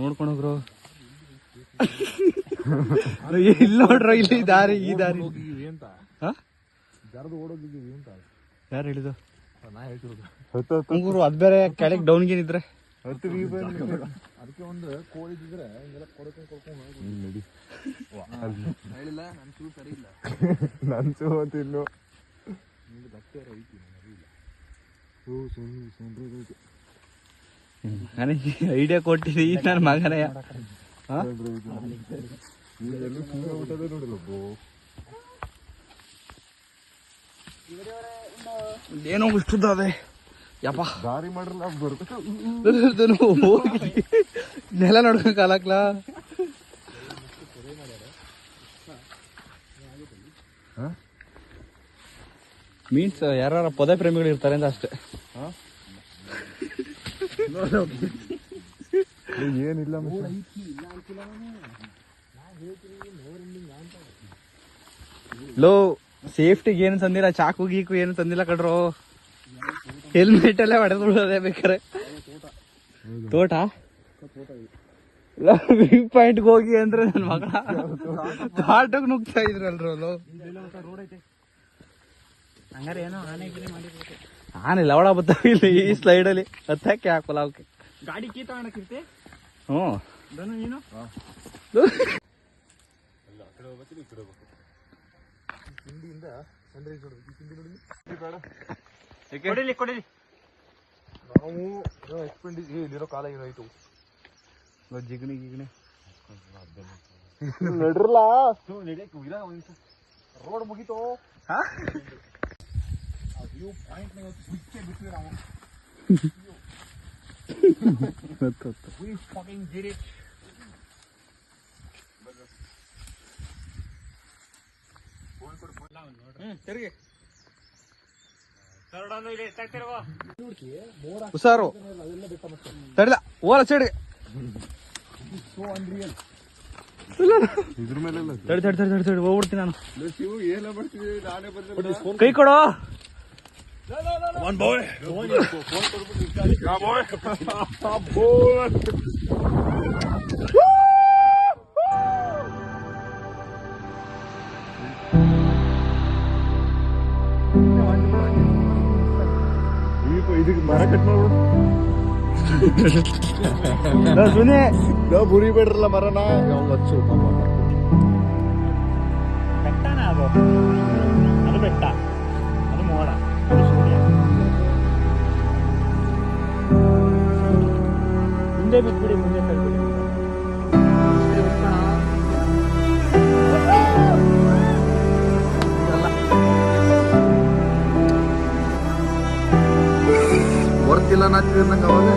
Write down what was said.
ನೋಡ್ಕೊಂಡು ಹೋಗ್ರು. ಇಲ್ಲಿ ನೋಡ್ರ, ಇಲ್ಲಿ ಈ ದಾರಿ ಅಂತ ಯಾರು ಹೇಳಿದ್ದು? ನಾ ಹೇಳ್ತಿರೋದು ಗುರು, ಅದ್ ಬೇರೆ ಕೆಳಗೆ ಡೌನ್ಗೇನಿದ್ರೆ ಅದಕ್ಕೆ ಒಂದು ಕೋಳಿ ಇದ್ರೆ ಹಿಂಗೆಲ್ಲ ಕೊಡ್ಕೊಂಡು ಹೇಳಿಲ್ಲ. ನನ್ ಚೂ ಸರಿ ಇಲ್ಲ, ನನ್ ಚೂ ತಿನ್ನು ನಿಮ್ಗೆ ಭಕ್ತಿ ಐತಿ ಇಲ್ಲ. ನನಗೆ ಐಡಿಯಾ ಕೊಟ್ಟಿದ್ದೆ ಈ ನನ್ನ ಮಗನೇ. ಏನೋ ಇಷ್ಟುದ್ದ ಅದೇ ಯಪ್ಪ ದಾರಿ ಮಾಡ್ರಲ್ಲ ಬರ್ತದೆ. ಹೋಗಿ ನೆಲ ನೋಡ್ಕೊಂಡ್ ಕಾಲಕ್ಲ ಮೀನ್ಸ್ ಯಾರ ಪೊದೆ ಪ್ರೇಮಿಗಳು ಇರ್ತಾರೆ ಅಂತ ಅಷ್ಟೇ. ಏನಿಲ್ಲ ಲೋ, ಸೇಫ್ಟಿಗೆ ಏನು ತಂದಿಲ್ಲ, ಚಾಕು ಗೀಕು ಏನು ತಂದಿಲ್ಲ ಕಡ್ರು. ಹೆಲ್ಮೆಟ್ ಎಲ್ಲ ಹೊಡೆದು ಬಿಡೋದೇ ಬೇಕಾರೆ. ತೋಟ ವ್ಯೂ ಪಾಯಿಂಟ್ ಹೋಗಿ ಅಂದ್ರೆ ನನ್ ಮಗಳ ತೋಟಕ್ ನುಗ್ತಾ ಇದ್ರಲ್ರು. ಹಂಗಾರೆ ಏನೋ ಆನೆ ಲವಳ ಬರ್ತಾವ ಇಲ್ಲಿ ಈ ಸ್ಲೈಡ್ ಅಲ್ಲಿ ಹತ್ತಕ್ಕೆ ಹಾಕೋಲ್ಲ ಅವಕ್ಕೆ. ಗಾಡಿ ಕೀ ತಗೊಂಡಕ್ಕಿರ್ತಿ. ನೀನು ಹಿಂದಿಯಿಂದ ಸನ್ರೈಸ್ ನೋಡ್ಬೇಕು. ಹಿಂದಿ ನೋಡಿ ಕೊಡಿಲಿ ನಾವು ಎಕ್ಸ್ಪೆಂಡಿಸ್ ಇಲ್ಲಿರೋ ಕಾಲ ಏನಾಯ್ತು ಜಿಗಣಿ ನಡ್ರಲ್ಲ ರೋಡ್ ಮುಗೀತು. ವ್ಯೂ ಪಾಯಿಂಟ್ ಬಿಟ್ಟೆ ಬಿಟ್ವಿ ನಾವು. We fucking did it. ಹುಷಾರು ತಡಿದ ಓಲ ಸೈಡ್ಗೆ ಇದ್ರ ಮೇಲೆ ತಡಿ ಹೋಗ್ಬಿಡ್ತೀನಿ ನಾನು. ಶಿವು ಏನ ಬರ್ತೀವಿ, ನಾನೇ ಬಂದ ಕೈ ಕೊಡೋ. ಇದಕ್ಕೆ ಮರ ಕಟ್ ಮಾಡ್ಬಿಡು. ಸುನಿ ನಾವು ಬುರಿ ಬೇಡ್ರಲ್ಲ ಮರನ ಹಚ್ಚು. ಬೆಟ್ಟನ ಅದು ಬೆಟ್ಟ, ಅದು ಮೋಡ, ಅದು ಸೂರ್ಯ. ಮುಂದೆ ಬಿಟ್ಬಿಡಿ, ಮುಂದೆ ತಳ್ಬಿಡಿ. ಬರ್ತಿಲ್ಲ ನಾಚಿದ್ರೆ ನಂಗೆ ಅವಾಗ